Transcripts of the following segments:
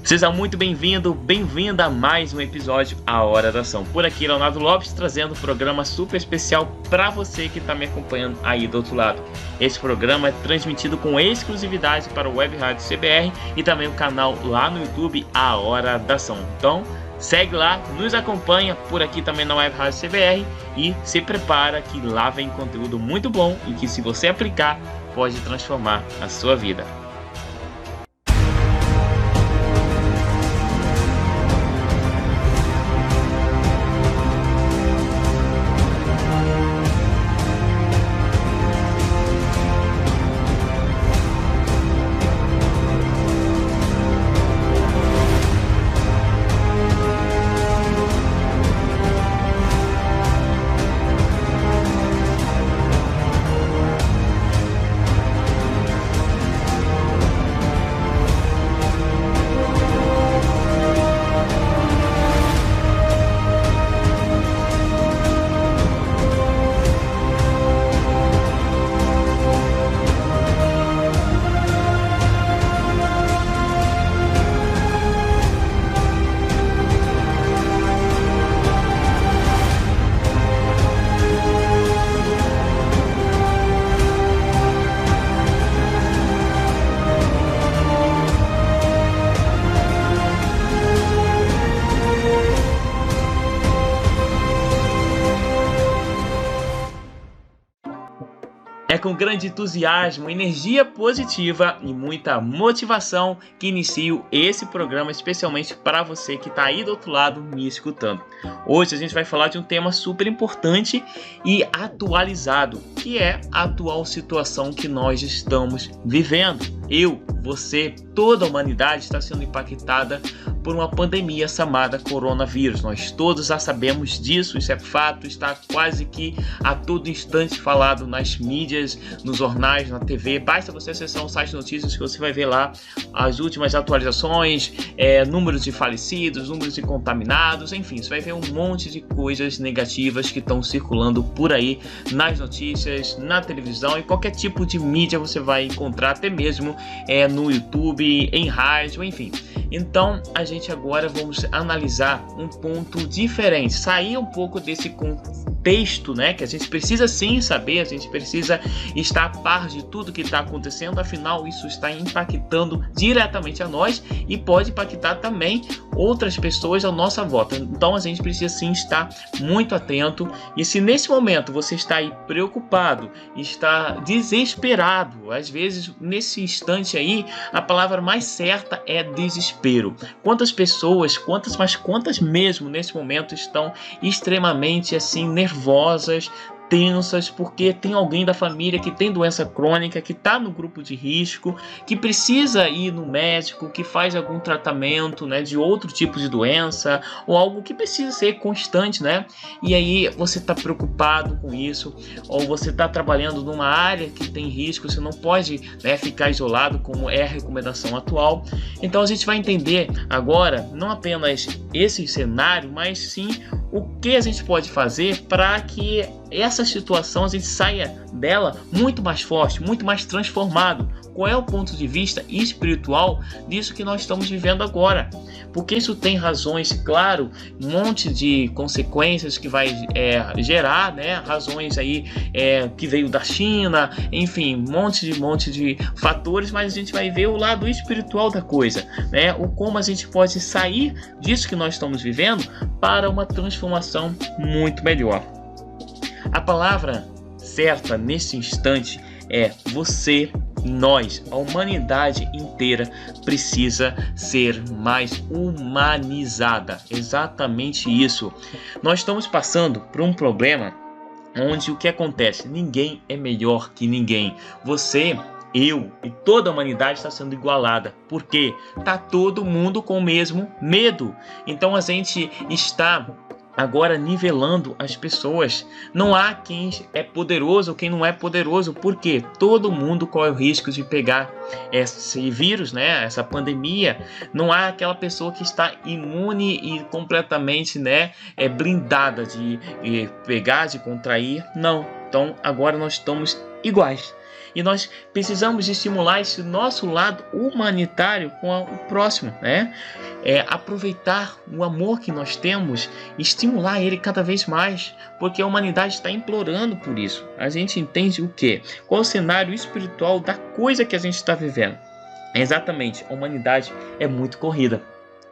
Seja muito bem-vindo, bem-vinda a mais um episódio A Hora da Ação. Por aqui, Leonardo Lopes, trazendo um programa super especial para você que está me acompanhando aí do outro lado. Esse programa é transmitido com exclusividade para o Web Rádio CBR e também o canal lá no YouTube A Hora da Ação. Então, segue lá, nos acompanha por aqui também na Web Rádio CBR e se prepara que lá vem conteúdo muito bom e que, se você aplicar, pode transformar a sua vida. É com grande entusiasmo, energia positiva e muita motivação que inicio esse programa especialmente para você que está aí do outro lado me escutando. Hoje a gente vai falar de um tema super importante e atualizado, que é a atual situação que nós estamos vivendo. Eu, você, toda a humanidade está sendo impactada por uma pandemia chamada coronavírus. Nós todos já sabemos disso, isso é fato, está quase que a todo instante falado nas mídias, nos jornais, na TV. Basta você acessar um site de notícias que você vai ver lá as últimas atualizações, números de falecidos, números de contaminados, enfim, você vai ver um monte de coisas negativas que estão circulando por aí nas notícias, na televisão e qualquer tipo de mídia você vai encontrar, até mesmo no YouTube, em rádio, enfim. Então, a gente agora vamos analisar um ponto diferente, sair um pouco desse contexto, né, que a gente precisa sim saber, a gente precisa estar a par de tudo que está acontecendo, afinal isso está impactando diretamente a nós e pode impactar também outras pessoas à nossa volta. Então, a gente precisa sim estar muito atento e se nesse momento você está aí preocupado, está desesperado, às vezes nesse instante aí, a palavra mais certa é desespero. Quantas pessoas, quantas mesmo nesse momento estão extremamente assim nervosas, tensas, porque tem alguém da família que tem doença crônica, que está no grupo de risco, que precisa ir no médico, que faz algum tratamento, né, de outro tipo de doença, ou algo que precisa ser constante, né? E aí você está preocupado com isso, ou você está trabalhando numa área que tem risco, você não pode, né, ficar isolado, como é a recomendação atual. Então a gente vai entender agora, não apenas esse cenário, mas sim o que a gente pode fazer para que essa situação a gente saia dela muito mais forte, muito mais transformado. Qual é o ponto de vista espiritual disso que nós estamos vivendo agora? Porque isso tem razões, claro, um monte de consequências que vai gerar, né? Razões aí que veio da China, enfim, um monte de fatores, mas a gente vai ver o lado espiritual da coisa, né? O como a gente pode sair disso que nós estamos vivendo para uma transformação muito melhor. A palavra certa nesse instante é você, nós, a humanidade inteira precisa ser mais humanizada. Exatamente isso. Nós estamos passando por um problema onde o que acontece? Ninguém é melhor que ninguém. Você, eu e toda a humanidade está sendo igualada. Por quê? Tá todo mundo com o mesmo medo. Então a gente está agora nivelando as pessoas. Não há quem é poderoso ou quem não é poderoso, porque todo mundo corre o risco de pegar esse vírus, né, essa pandemia. Não há aquela pessoa que está imune e completamente, né, blindada de pegar, de contrair. Não. Então agora nós estamos iguais. E nós precisamos estimular esse nosso lado humanitário com o próximo, né? Aproveitar o amor que nós temos, estimular ele cada vez mais, porque a humanidade está implorando por isso. A gente entende o quê? Qual o cenário espiritual da coisa que a gente está vivendo? Exatamente, a humanidade é muito corrida.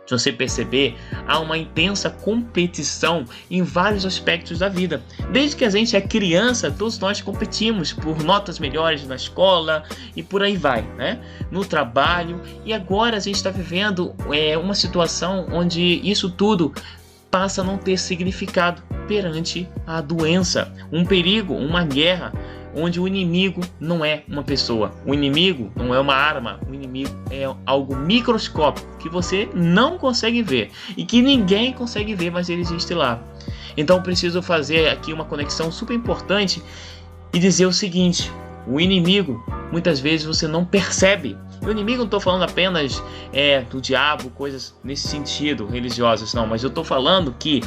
Se você perceber, há uma intensa competição em vários aspectos da vida. Desde que a gente é criança, todos nós competimos por notas melhores na escola e por aí vai, né? No trabalho. E agora a gente está vivendo uma situação onde isso tudo passa a não ter significado perante a doença, um perigo, uma guerra, onde o inimigo não é uma pessoa, o inimigo não é uma arma, o inimigo é algo microscópico que você não consegue ver e que ninguém consegue ver, mas ele existe lá. Então preciso fazer aqui uma conexão super importante e dizer o seguinte: o inimigo muitas vezes você não percebe. O inimigo não estou falando apenas do diabo, coisas nesse sentido religiosas, não, mas eu estou falando que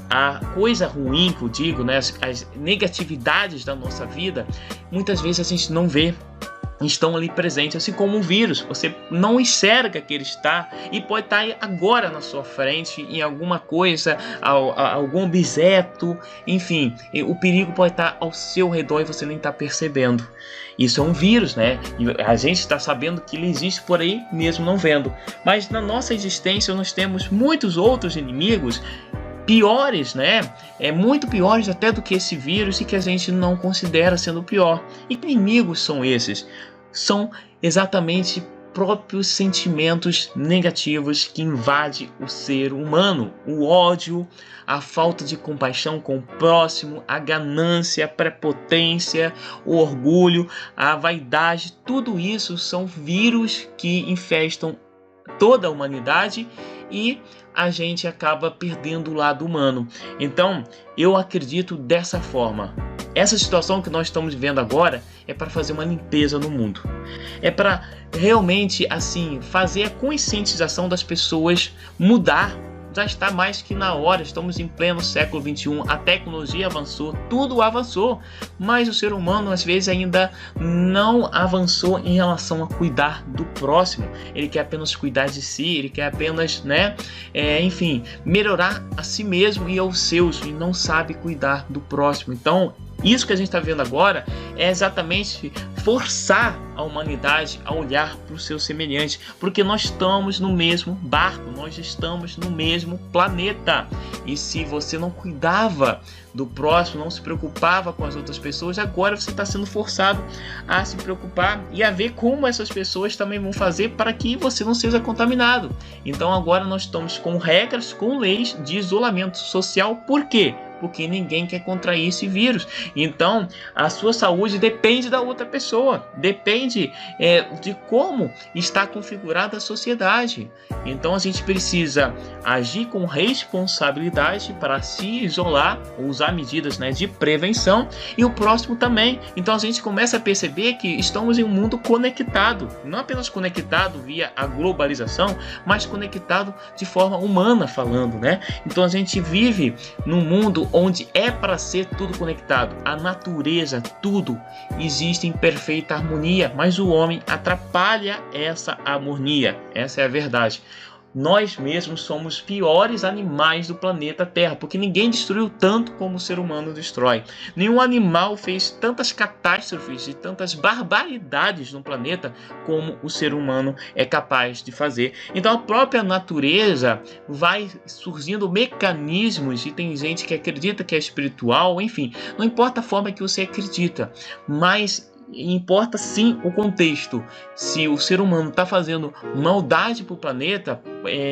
a coisa ruim que eu digo, né, as negatividades da nossa vida, muitas vezes a gente não vê, estão ali presentes, assim como um vírus. Você não enxerga que ele está e pode estar agora na sua frente, em alguma coisa, algum objeto, enfim, o perigo pode estar ao seu redor e você nem está percebendo. Isso é um vírus, né? E a gente está sabendo que ele existe por aí mesmo não vendo. Mas na nossa existência nós temos muitos outros inimigos piores, né? Muito piores até do que esse vírus e que a gente não considera sendo pior. E que inimigos são esses? São exatamente próprios sentimentos negativos que invadem o ser humano. O ódio, a falta de compaixão com o próximo, a ganância, a prepotência, o orgulho, a vaidade, tudo isso são vírus que infestam toda a humanidade e a gente acaba perdendo o lado humano. Então, eu acredito dessa forma. Essa situação que nós estamos vivendo agora é para fazer uma limpeza no mundo. É para realmente, assim, fazer a conscientização das pessoas mudar. Já está mais que na hora, estamos em pleno século XXI, a tecnologia avançou, tudo avançou, mas o ser humano às vezes ainda não avançou em relação a cuidar do próximo. Ele quer apenas cuidar de si, ele quer apenas, enfim, melhorar a si mesmo e aos seus, e não sabe cuidar do próximo. Então, isso que a gente está vendo agora é exatamente forçar a humanidade a olhar para o seu semelhante, porque nós estamos no mesmo barco, nós estamos no mesmo planeta. E se você não cuidava do próximo, não se preocupava com as outras pessoas, agora você está sendo forçado a se preocupar e a ver como essas pessoas também vão fazer para que você não seja contaminado. Então agora nós estamos com regras, com leis de isolamento social. Por quê? Porque ninguém quer contrair esse vírus. Então, a sua saúde depende da outra pessoa, depende de como está configurada a sociedade. Então, a gente precisa agir com responsabilidade para se isolar, usar medidas, de prevenção, e o próximo também. Então, a gente começa a perceber que estamos em um mundo conectado, não apenas conectado via a globalização, mas conectado de forma humana falando, né? Então, a gente vive num mundo onde é para ser tudo conectado. A natureza, tudo existe em perfeita harmonia, mas o homem atrapalha essa harmonia. Essa é a verdade. Nós mesmos somos piores animais do planeta Terra, porque ninguém destruiu tanto como o ser humano destrói. Nenhum animal fez tantas catástrofes e tantas barbaridades no planeta como o ser humano é capaz de fazer. Então a própria natureza vai surgindo mecanismos, e tem gente que acredita que é espiritual, enfim, não importa a forma que você acredita, mas importa sim o contexto. Se o ser humano está fazendo maldade para o planeta,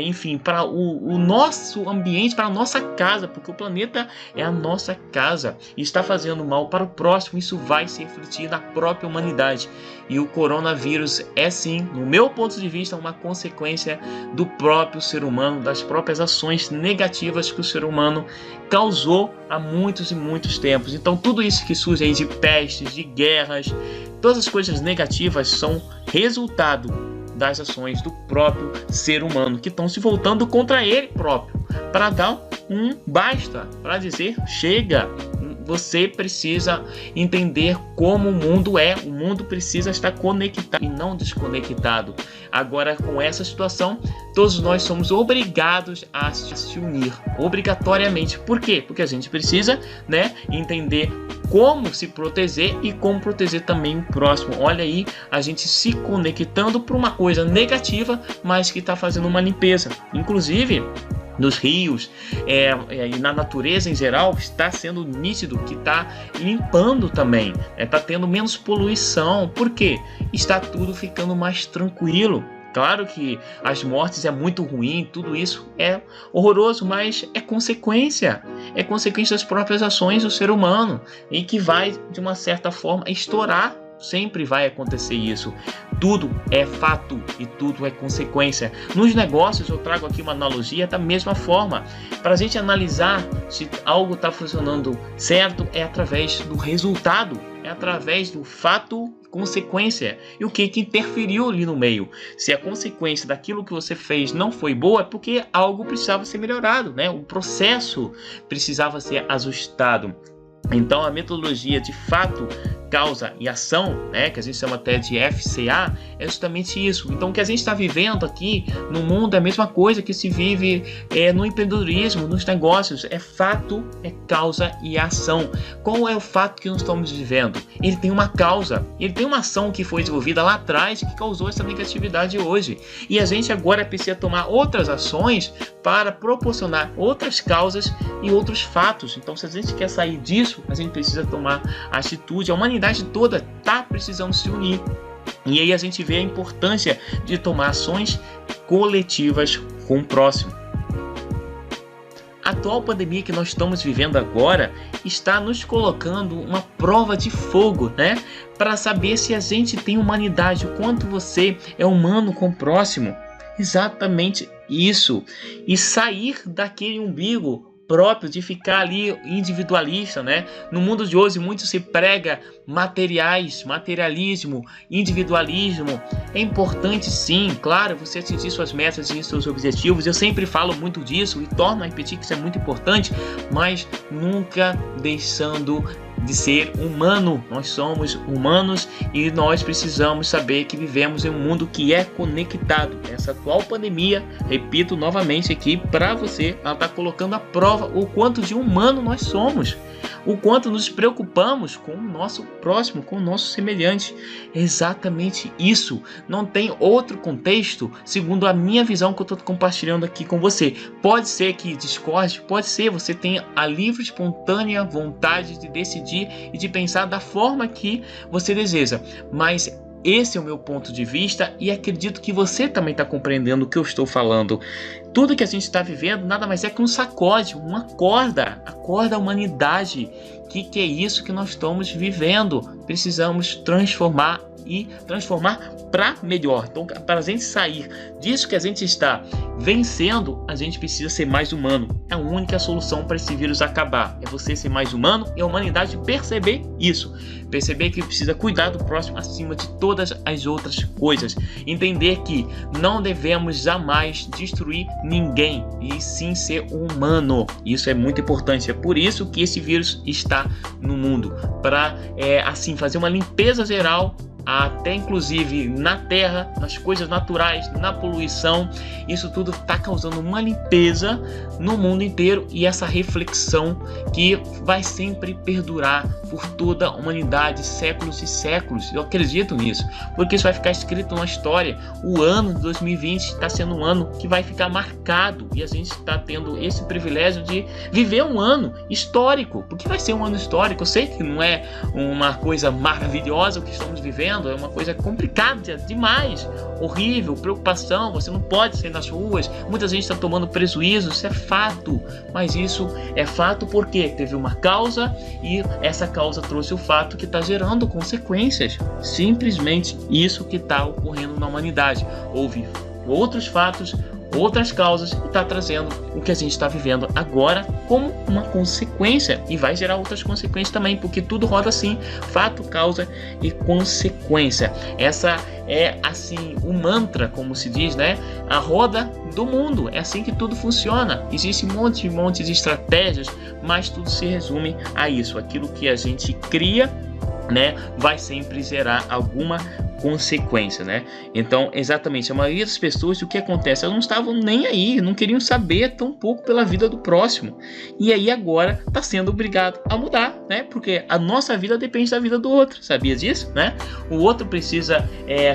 enfim, para o nosso ambiente, para a nossa casa, porque o planeta é a nossa casa, e está fazendo mal para o próximo, isso vai se refletir na própria humanidade. E o coronavírus é sim, no meu ponto de vista, uma consequência do próprio ser humano, das próprias ações negativas que o ser humano causou há muitos e muitos tempos. Então tudo isso que surge aí de pestes, de guerras, todas as coisas negativas são resultado das ações do próprio ser humano, que estão se voltando contra ele próprio, para dar um basta, para dizer chega, você precisa entender como o mundo é. O mundo precisa estar conectado e não desconectado. Agora, com essa situação, todos nós somos obrigados a se unir, obrigatoriamente. Por quê? Porque a gente precisa, entender como se proteger e como proteger também o próximo. Olha aí, a gente se conectando para uma coisa negativa, mas que está fazendo uma limpeza. Inclusive, nos rios e na natureza em geral, está sendo nítido que está limpando também, está tendo menos poluição. Por quê? Está tudo ficando mais tranquilo. Claro que as mortes é muito ruim, tudo isso é horroroso, mas é consequência das próprias ações do ser humano, e que vai, de uma certa forma, estourar. Sempre vai acontecer isso. Tudo é fato e tudo é consequência. Nos negócios, eu trago aqui uma analogia da mesma forma. Para a gente analisar se algo está funcionando certo, é através do resultado, é através do fato consequência e o que interferiu ali no meio. Se a consequência daquilo que você fez não foi boa, é porque algo precisava ser melhorado, o processo precisava ser ajustado. Então a metodologia de fato, causa e ação, que a gente chama até de FCA, é justamente isso. Então o que a gente está vivendo aqui no mundo é a mesma coisa que se vive no empreendedorismo, nos negócios. É fato, é causa e ação. Qual é o fato que nós estamos vivendo? Ele tem uma causa, ele tem uma ação que foi desenvolvida lá atrás que causou essa negatividade hoje. E a gente agora precisa tomar outras ações para proporcionar outras causas e outros fatos. Então se a gente quer sair disso, a gente precisa tomar atitude. A humanidade toda está precisando se unir. E aí a gente vê a importância de tomar ações coletivas com o próximo. A atual pandemia que nós estamos vivendo agora está nos colocando uma prova de fogo, para saber se a gente tem humanidade, o quanto você é humano com o próximo. Exatamente isso. E sair daquele umbigo próprio de ficar ali individualista, No mundo de hoje muito se prega materialismo, individualismo. É importante sim, claro, você atingir suas metas e seus objetivos. Eu sempre falo muito disso e torno a repetir que isso é muito importante, mas nunca deixando de ser humano. Nós somos humanos e nós precisamos saber que vivemos em um mundo que é conectado. Essa atual pandemia, repito novamente aqui para você, ela está colocando à prova o quanto de humano nós somos, o quanto nos preocupamos com o nosso próximo, com o nosso semelhante. Exatamente isso. Não tem outro contexto, segundo a minha visão que eu estou compartilhando aqui com você. Pode ser que discorde, pode ser você tenha a livre, espontânea vontade de decidir e de pensar da forma que você deseja, mas esse é o meu ponto de vista e acredito que você também está compreendendo o que eu estou falando. Tudo que a gente está vivendo nada mais é que um sacode, uma corda, acorda a humanidade. Que é isso que nós estamos vivendo? Precisamos transformar e transformar para melhor. Então, para a gente sair disso que a gente está vencendo, a gente precisa ser mais humano. É a única solução para esse vírus acabar. É você ser mais humano e a humanidade perceber isso. Perceber que precisa cuidar do próximo acima de todas as outras coisas. Entender que não devemos jamais destruir ninguém e sim ser humano. Isso é muito importante. É por isso que esse vírus está no mundo. Para assim fazer uma limpeza geral, até inclusive na terra, nas coisas naturais, na poluição. Isso tudo está causando uma limpeza no mundo inteiro e essa reflexão que vai sempre perdurar por toda a humanidade, séculos e séculos. Eu acredito nisso, porque isso vai ficar escrito na história. O ano de 2020 está sendo um ano que vai ficar marcado e a gente está tendo esse privilégio de viver um ano histórico, porque vai ser um ano histórico. Eu sei que não é uma coisa maravilhosa o que estamos vivendo, é uma coisa complicada demais, horrível, preocupação, você não pode sair nas ruas, muita gente está tomando prejuízo, isso é fato, mas isso é fato porque teve uma causa e essa causa trouxe o fato que está gerando consequências, simplesmente isso que está ocorrendo na humanidade. Houve outros fatos, outras causas e está trazendo o que a gente está vivendo agora como uma consequência, e vai gerar outras consequências também, porque tudo roda assim, fato, causa e consequência. Essa é assim o mantra, como se diz, né? A roda do mundo, é assim que tudo funciona. Existe um monte de estratégias, mas tudo se resume a isso. Aquilo que a gente cria, né, vai sempre gerar alguma consequência, né? Então, exatamente, a maioria das pessoas, o que acontece? Elas não estavam nem aí, não queriam saber tão pouco pela vida do próximo. E aí agora está sendo obrigado a mudar, né? Porque a nossa vida depende da vida do outro, sabia disso, né? O outro precisa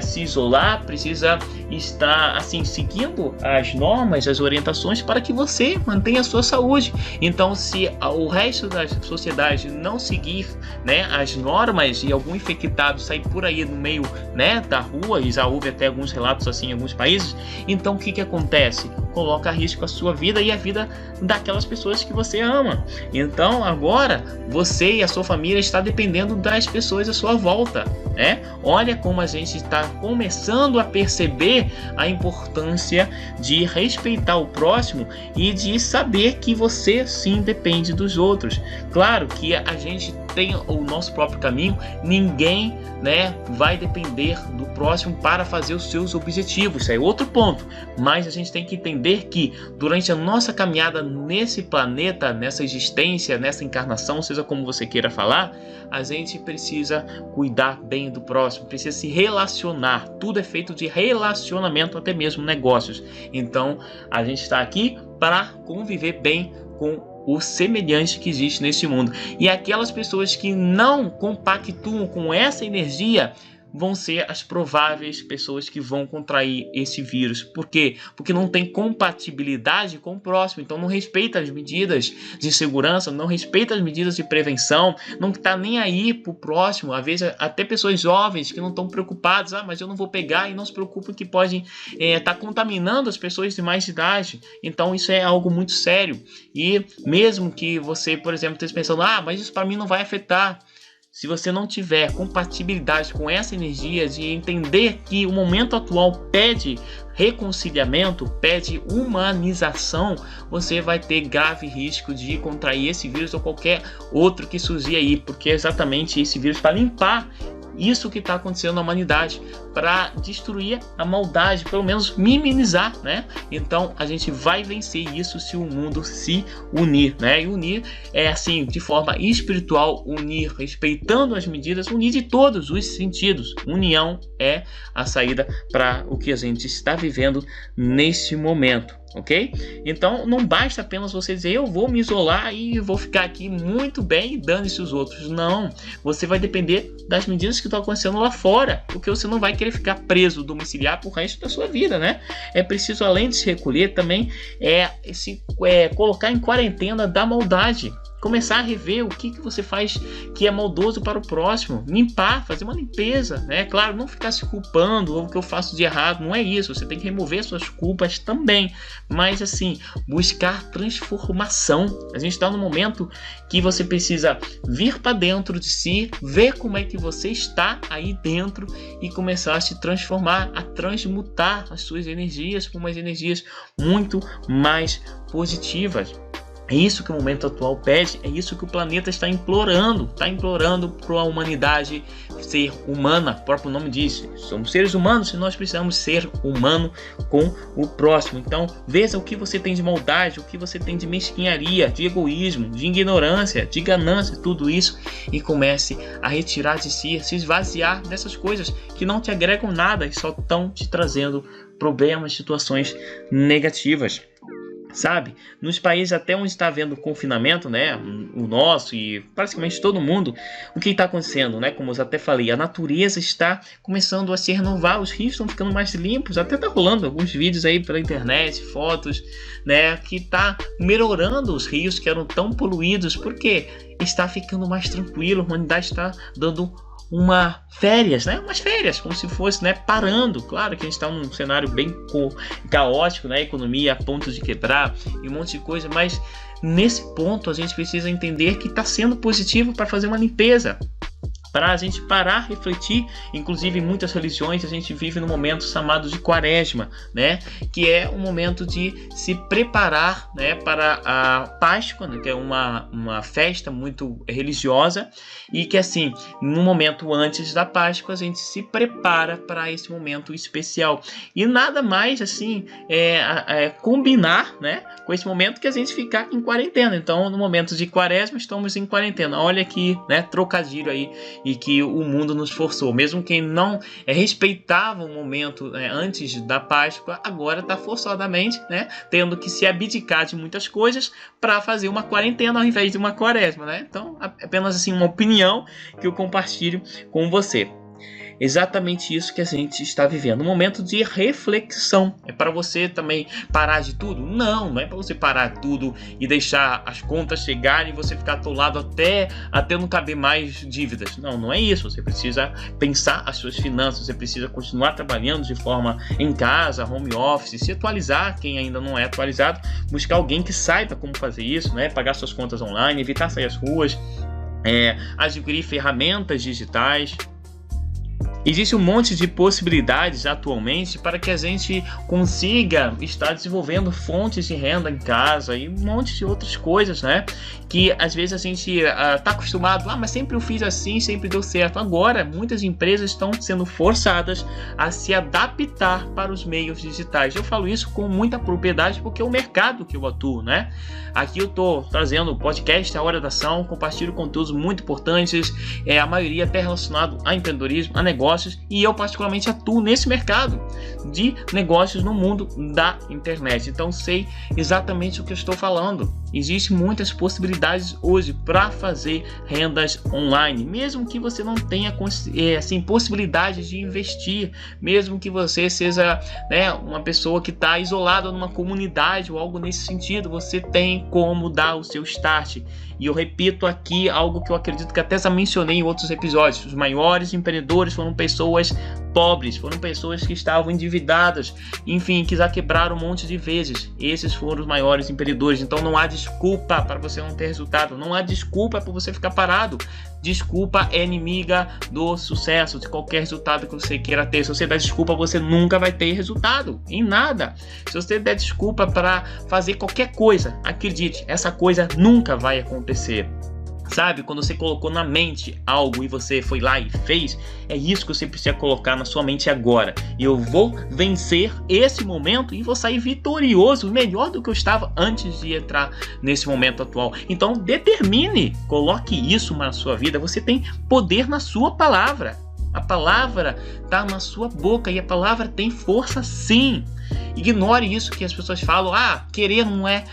se isolar, precisa estar assim seguindo as normas, as orientações para que você mantenha a sua saúde. Então, se o resto da sociedade não seguir, né, as normas e algum infectado sair por aí no meio, né, da rua, e já houve até alguns relatos assim em alguns países, então o que acontece? Coloca a risco a sua vida e a vida daquelas pessoas que você ama. Então agora você e a sua família está dependendo das pessoas à sua volta, né? Olha como a gente está começando a perceber a importância de respeitar o próximo e de saber que você sim depende dos outros. Claro que a gente tem o nosso próprio caminho, ninguém, né, vai depender do próximo para fazer os seus objetivos, isso é outro ponto, mas a gente tem que entender que durante a nossa caminhada nesse planeta, nessa existência, nessa encarnação, seja como você queira falar, a gente precisa cuidar bem do próximo, precisa se relacionar, tudo é feito de relacionamento, até mesmo negócios. Então a gente está aqui para conviver bem com o semelhante que existe nesse mundo. E aquelas pessoas que não compactuam com essa energia vão ser as prováveis pessoas que vão contrair esse vírus. Por quê? Porque não tem compatibilidade com o próximo, então não respeita as medidas de segurança, não respeita as medidas de prevenção, não está nem aí para o próximo. Às vezes até pessoas jovens que não estão preocupadas, mas eu não vou pegar, e não se preocupam que podem estar contaminando as pessoas de mais idade. Então isso é algo muito sério. E mesmo que você, por exemplo, esteja pensando, mas isso para mim não vai afetar. Se você não tiver compatibilidade com essa energia de entender que o momento atual pede reconciliamento, pede humanização, você vai ter grave risco de contrair esse vírus ou qualquer outro que surgir aí, porque é exatamente esse vírus para limpar isso que está acontecendo na humanidade, para destruir a maldade, pelo menos minimizar, né? Então a gente vai vencer isso se o mundo se unir, né? E unir é assim, de forma espiritual, unir, respeitando as medidas, unir de todos os sentidos. União é a saída para o que a gente está vivendo neste momento. Ok? Então não basta apenas você dizer eu vou me isolar e vou ficar aqui muito bem e dane-se os outros. Não, você vai depender das medidas que estão acontecendo lá fora, porque você não vai querer ficar preso, domiciliar pro resto da sua vida, né? É preciso, além de se recolher, também colocar em quarentena da maldade. Começar a rever o que você faz que é maldoso para o próximo, limpar, fazer uma limpeza, né? Claro, não ficar se culpando ou o que eu faço de errado, não é isso. Você tem que remover suas culpas também, mas assim, buscar transformação. A gente está no momento que você precisa vir para dentro de si, ver como é que você está aí dentro e começar a se transformar, a transmutar as suas energias por umas energias muito mais positivas. É isso que o momento atual pede, é isso que o planeta está implorando para a humanidade ser humana. O próprio nome diz, somos seres humanos e nós precisamos ser humano com o próximo. Então veja o que você tem de maldade, o que você tem de mesquinharia, de egoísmo, de ignorância, de ganância, tudo isso, e comece a retirar de si, se esvaziar dessas coisas que não te agregam nada e só estão te trazendo problemas, situações negativas. Sabe, nos países até onde está havendo confinamento, né, o nosso e praticamente todo mundo, o que está acontecendo, né, como eu até falei, a natureza está começando a se renovar, os rios estão ficando mais limpos, até tá rolando alguns vídeos aí pela internet, fotos, né, que tá melhorando os rios que eram tão poluídos, porque está ficando mais tranquilo, a humanidade está dando umas férias, como se fosse, né, parando. Claro que a gente está num cenário bem caótico, né, economia a ponto de quebrar e um monte de coisa, mas nesse ponto a gente precisa entender que está sendo positivo para fazer uma limpeza, para a gente parar, refletir. Inclusive, em muitas religiões a gente vive num momento chamado de Quaresma, né? Que é um momento de se preparar, né, para a Páscoa, né? Que é uma festa muito religiosa, e que assim, no momento antes da Páscoa, a gente se prepara para esse momento especial. E nada mais assim combinar, né, com esse momento que a gente ficar em quarentena. Então, no momento de Quaresma, estamos em quarentena. Olha que, né, trocadilho aí, e que o mundo nos forçou. Mesmo quem não respeitava o momento, né, antes da Páscoa, agora está forçadamente, né, tendo que se abdicar de muitas coisas para fazer uma quarentena ao invés de uma Quaresma, né? Então, apenas assim uma opinião que eu compartilho com você. Exatamente isso que a gente está vivendo, um momento de reflexão. É para você também parar de tudo? Não é para você parar tudo e deixar as contas chegarem e você ficar atolado até não caber mais dívidas. Não é isso. Você precisa pensar as suas finanças, você precisa continuar trabalhando de forma em casa, home office, se atualizar, quem ainda não é atualizado, buscar alguém que saiba como fazer isso, né? Pagar suas contas online, evitar sair às ruas, adquirir ferramentas digitais. Existe um monte de possibilidades atualmente para que a gente consiga estar desenvolvendo fontes de renda em casa e um monte de outras coisas, né? Que às vezes a gente está acostumado, mas sempre eu fiz assim, sempre deu certo. Agora, muitas empresas estão sendo forçadas a se adaptar para os meios digitais. Eu falo isso com muita propriedade porque é o mercado que eu atuo, né? Aqui eu estou trazendo o podcast A Hora da Ação, compartilho conteúdos muito importantes, a maioria até relacionado a empreendedorismo, a negócios, e eu particularmente atuo nesse mercado de negócios no mundo da internet. Então sei exatamente o que eu estou falando. Existem muitas possibilidades hoje para fazer rendas online, mesmo que você não tenha possibilidade de investir, mesmo que você seja, né, uma pessoa que está isolada numa comunidade ou algo nesse sentido, você tem como dar o seu start. E eu repito aqui algo que eu acredito que até já mencionei em outros episódios: os maiores empreendedores foram pessoas pobres, foram pessoas que estavam endividadas, enfim, que já quebraram um monte de vezes. Esses foram os maiores empreendedores. Então não há desculpa para você não ter resultado, não há desculpa para você ficar parado. Desculpa é inimiga do sucesso, de qualquer resultado que você queira ter. Se você der desculpa, você nunca vai ter resultado em nada. Se você der desculpa para fazer qualquer coisa, acredite, essa coisa nunca vai acontecer. Sabe, quando você colocou na mente algo e você foi lá e fez, é isso que você precisa colocar na sua mente agora. E eu vou vencer esse momento e vou sair vitorioso, melhor do que eu estava antes de entrar nesse momento atual. Então determine, coloque isso na sua vida. Você tem poder na sua palavra. A palavra está na sua boca e a palavra tem força, sim. Ignore isso que as pessoas falam: querer não é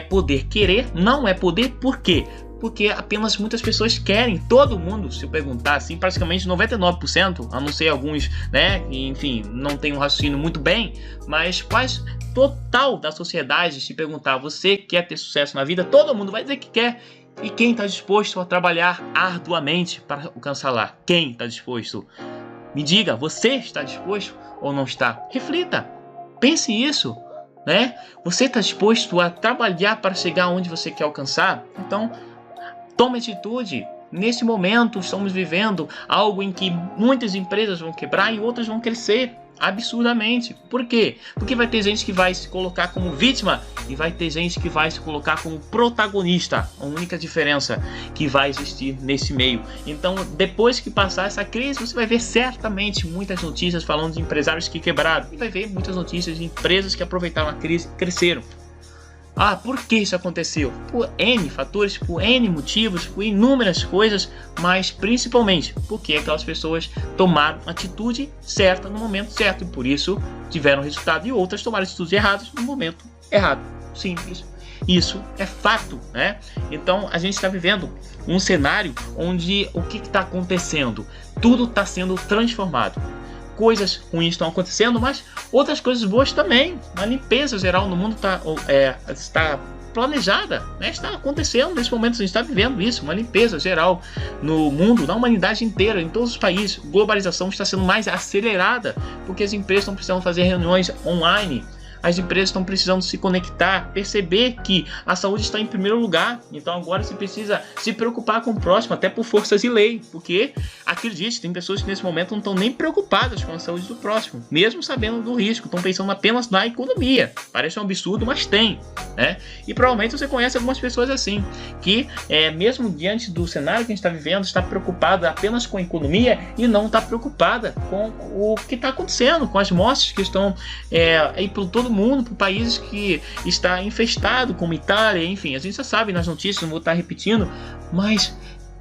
poder. Querer não é poder. Por quê? Porque apenas muitas pessoas querem. Todo mundo, se eu perguntar assim, praticamente 99%, a não ser alguns, né, que, enfim, não tem um raciocínio muito bem, mas quase total da sociedade, se perguntar: você quer ter sucesso na vida? Todo mundo vai dizer que quer. E quem está disposto a trabalhar arduamente para alcançar lá? Quem está disposto? Me diga, você está disposto ou não está? Reflita, pense isso, né? Você está disposto a trabalhar para chegar onde você quer alcançar? Então, tome atitude. Nesse momento estamos vivendo algo em que muitas empresas vão quebrar e outras vão crescer absurdamente. Por quê? Porque vai ter gente que vai se colocar como vítima e vai ter gente que vai se colocar como protagonista. A única diferença que vai existir nesse meio. Então, depois que passar essa crise, você vai ver certamente muitas notícias falando de empresários que quebraram, e vai ver muitas notícias de empresas que aproveitaram a crise e cresceram. Por que isso aconteceu? Por N fatores, por N motivos, por inúmeras coisas, mas principalmente porque aquelas pessoas tomaram a atitude certa no momento certo e por isso tiveram resultado, e outras tomaram atitudes erradas no momento errado. Simples. Isso é fato, né? Então a gente está vivendo um cenário onde o que está acontecendo? Tudo está sendo transformado. Coisas ruins estão acontecendo, mas outras coisas boas também. A limpeza geral no mundo está planejada, né? Está acontecendo nesse momento, a gente está vivendo isso, uma limpeza geral no mundo, na humanidade inteira, em todos os países. A globalização está sendo mais acelerada, porque as empresas estão precisando fazer reuniões online. as empresas estão precisando se conectar, perceber que a saúde está em primeiro lugar. Então agora você precisa se preocupar com o próximo, até por forças de lei, porque acredite, tem pessoas que nesse momento não estão nem preocupadas com a saúde do próximo, mesmo sabendo do risco, estão pensando apenas na economia. Parece um absurdo, mas tem, né? E provavelmente você conhece algumas pessoas assim, que mesmo diante do cenário que a gente está vivendo, está preocupada apenas com a economia e não está preocupada com o que está acontecendo, com as mortes que estão aí por todo mundo, por países que está infestado, como Itália, enfim, a gente já sabe nas notícias, não vou estar repetindo, mas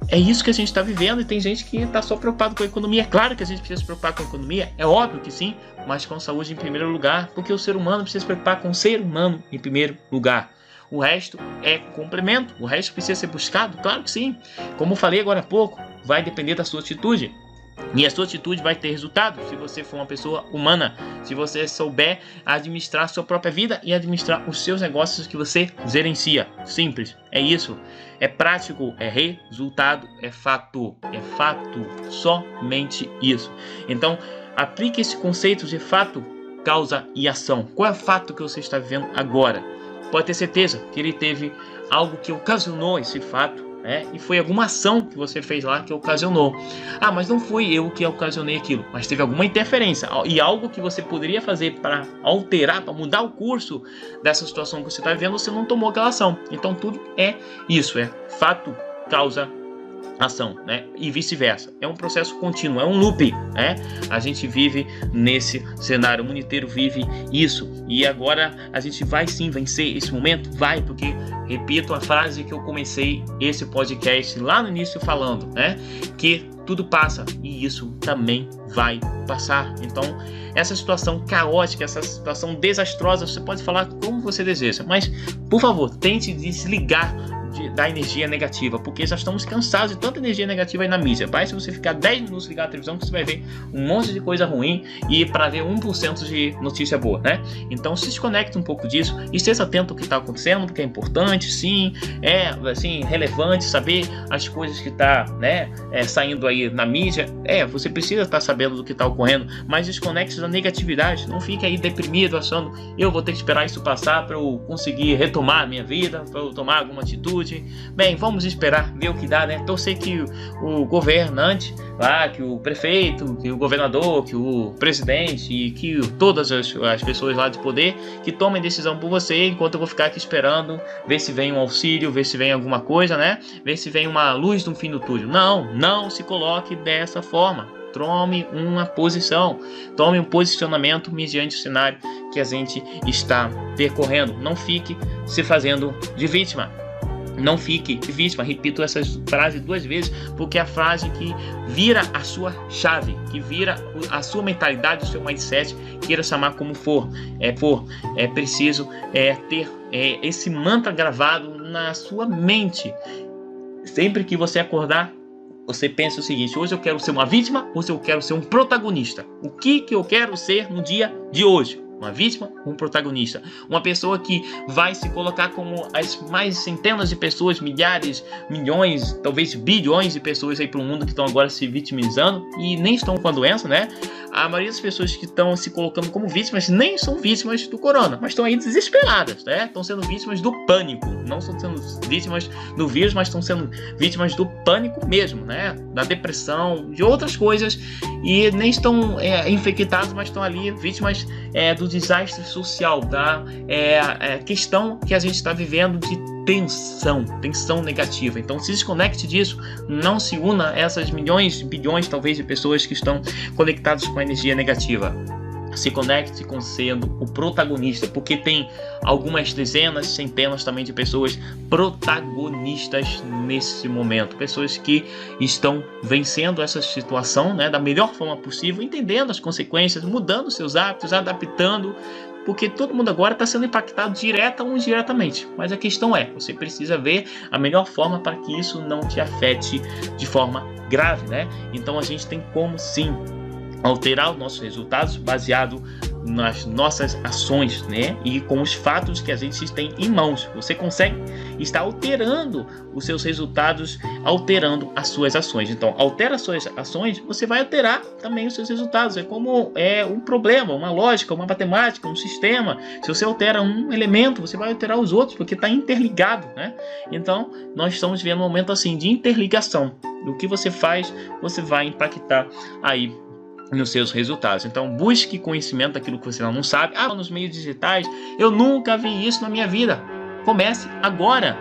é isso que a gente está vivendo e tem gente que está só preocupado com a economia. É claro que a gente precisa se preocupar com a economia, é óbvio que sim, mas com a saúde em primeiro lugar, porque o ser humano precisa se preocupar com o ser humano em primeiro lugar. O resto é complemento, o resto precisa ser buscado, claro que sim. Como eu falei agora há pouco, vai depender da sua atitude. E a sua atitude vai ter resultado se você for uma pessoa humana, se você souber administrar a sua própria vida e administrar os seus negócios que você gerencia. Simples, é isso. É prático, é resultado, é fato, somente isso. Então, aplique esse conceito de fato, causa e ação. Qual é o fato que você está vivendo agora? Pode ter certeza que ele teve algo que ocasionou esse fato, e foi alguma ação que você fez lá que ocasionou. Ah, mas não fui eu que ocasionei aquilo, mas teve alguma interferência e algo que você poderia fazer para alterar, para mudar o curso dessa situação que você está vivendo, você não tomou aquela ação. Então tudo é isso, é fato, causa, ação, né? E vice-versa. É um processo contínuo, é um loop, né? A gente vive nesse cenário, o mundo inteiro vive isso. E agora a gente vai sim vencer esse momento? Vai, porque, repito a frase que eu comecei esse podcast lá no início falando, né? Que tudo passa e isso também vai passar. Então, essa situação caótica, essa situação desastrosa, você pode falar como você deseja, mas, por favor, tente desligar da energia negativa, porque já estamos cansados de tanta energia negativa aí na mídia. Basta você ficar 10 minutos ligado à televisão que você vai ver um monte de coisa ruim e para ver 1% de notícia boa, né? Então se desconecte um pouco disso e esteja atento ao que está acontecendo, porque é importante, sim, é assim, relevante saber as coisas que está, né, saindo aí na mídia. Você precisa estar sabendo do que está ocorrendo, mas desconecte da negatividade. Não fique aí deprimido achando eu vou ter que esperar isso passar para eu conseguir retomar a minha vida, para eu tomar alguma atitude. Bem, vamos esperar, ver o que dá, né? Torcer que o governante lá, que o prefeito, que o governador, que o presidente e que todas as pessoas lá de poder que tomem decisão por você, enquanto eu vou ficar aqui esperando, ver se vem um auxílio, ver se vem alguma coisa, né? Ver se vem uma luz no fim do túnel. Não se coloque dessa forma. Tome uma posição, tome um posicionamento mediante o cenário que a gente está percorrendo. Não fique se fazendo de vítima. Não fique de vítima. Repito essa frase 2 vezes, porque é a frase que vira a sua chave, que vira a sua mentalidade, o seu mindset, queira chamar como for. É preciso ter esse mantra gravado na sua mente. Sempre que você acordar, você pensa o seguinte: hoje eu quero ser uma vítima, hoje eu quero ser um protagonista. O que eu quero ser no dia de hoje? Uma vítima, um protagonista. Uma pessoa que vai se colocar como as mais centenas de pessoas, milhares, milhões, talvez bilhões de pessoas aí pelo mundo que estão agora se vitimizando e nem estão com a doença, né? A maioria das pessoas que estão se colocando como vítimas nem são vítimas do corona, mas estão aí desesperadas, né? Estão sendo vítimas do pânico. Não estão sendo vítimas do vírus, mas estão sendo vítimas do pânico mesmo, né? Da depressão, de outras coisas, e nem estão infectados, mas estão ali vítimas do desastre social, da questão que a gente está vivendo de tensão negativa. Então se desconecte disso, não se una a essas milhões, bilhões talvez de pessoas que estão conectadas com a energia negativa. Se conecte com sendo o protagonista, porque tem algumas dezenas, centenas também de pessoas protagonistas nesse momento, pessoas que estão vencendo essa situação, né, da melhor forma possível, entendendo as consequências, mudando seus hábitos, adaptando, porque todo mundo agora está sendo impactado direta ou indiretamente. Mas a questão você precisa ver a melhor forma para que isso não te afete de forma grave, né? Então a gente tem como sim alterar os nossos resultados baseado nas nossas ações, né? E com os fatos que a gente tem em mãos. Você consegue estar alterando os seus resultados, alterando as suas ações. Então, altera as suas ações, você vai alterar também os seus resultados. É como um problema, uma lógica, uma matemática, um sistema. Se você altera um elemento, você vai alterar os outros, porque está interligado, né? Então, nós estamos vendo um momento assim de interligação. Do que você faz, você vai impactar aí nos seus resultados. Então, busque conhecimento daquilo que você não sabe. Nos meios digitais, eu nunca vi isso na minha vida. Comece agora.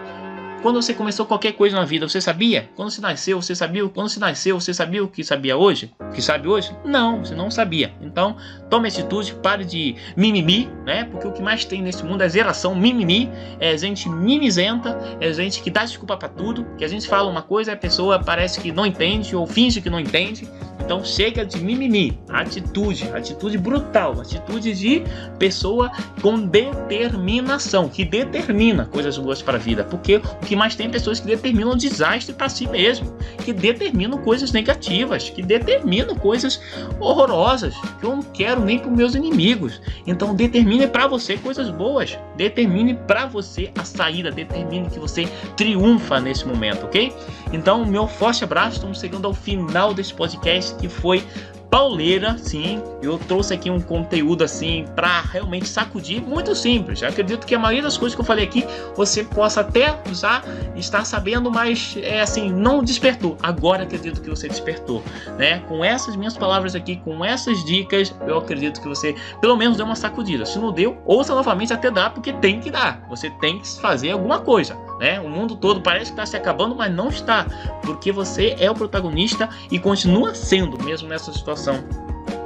Quando você começou qualquer coisa na vida, você sabia? Quando você nasceu, você sabia? Quando você nasceu, você sabia o que sabia hoje? O que sabe hoje? Não, você não sabia. Então, tome atitude, pare de mimimi, né? Porque o que mais tem nesse mundo é geração mimimi, é gente mimizenta, é gente que dá desculpa pra tudo, que a gente fala uma coisa e a pessoa parece que não entende ou finge que não entende. Então chega de mimimi, atitude brutal, atitude de pessoa com determinação, que determina coisas boas para a vida, porque o que mais tem é pessoas que determinam desastre para si mesmo, que determinam coisas negativas, que determinam coisas horrorosas, que eu não quero nem para os meus inimigos. Então determine para você coisas boas, determine para você a saída, determine que você triunfa nesse momento, ok? Então, meu forte abraço, estamos chegando ao final desse podcast que foi pauleira, sim. Eu trouxe aqui um conteúdo assim para realmente sacudir, muito simples. Eu acredito que a maioria das coisas que eu falei aqui você possa até já estar sabendo, mas assim, não despertou. Agora acredito que você despertou, né? Com essas minhas palavras aqui, com essas dicas, eu acredito que você pelo menos deu uma sacudida. Se não deu, ouça novamente até dar, porque tem que dar. Você tem que fazer alguma coisa, né? O mundo todo parece que está se acabando, mas não está, porque você é o protagonista e continua sendo, mesmo nessa situação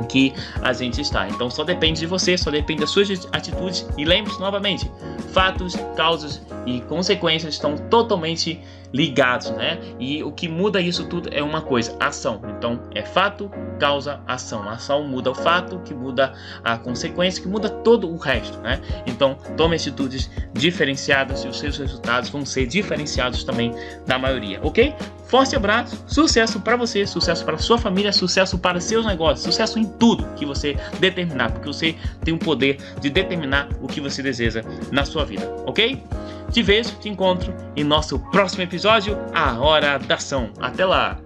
que a gente está. Então só depende de você, só depende das suas atitudes. E lembre-se novamente, fatos, causas e consequências estão totalmente ligados, né? E o que muda isso tudo é uma coisa, ação. Então é fato, causa, ação. A ação muda o fato, que muda a consequência, que muda todo o resto, né? Então tome atitudes diferenciadas e os seus resultados vão ser diferenciados também da maioria, ok? Forte abraço, sucesso para você, sucesso para sua família, sucesso para seus negócios, sucesso em tudo que você determinar, porque você tem o poder de determinar o que você deseja na sua vida, ok? Te vejo, te encontro em nosso próximo episódio, A Hora da Ação. Até lá!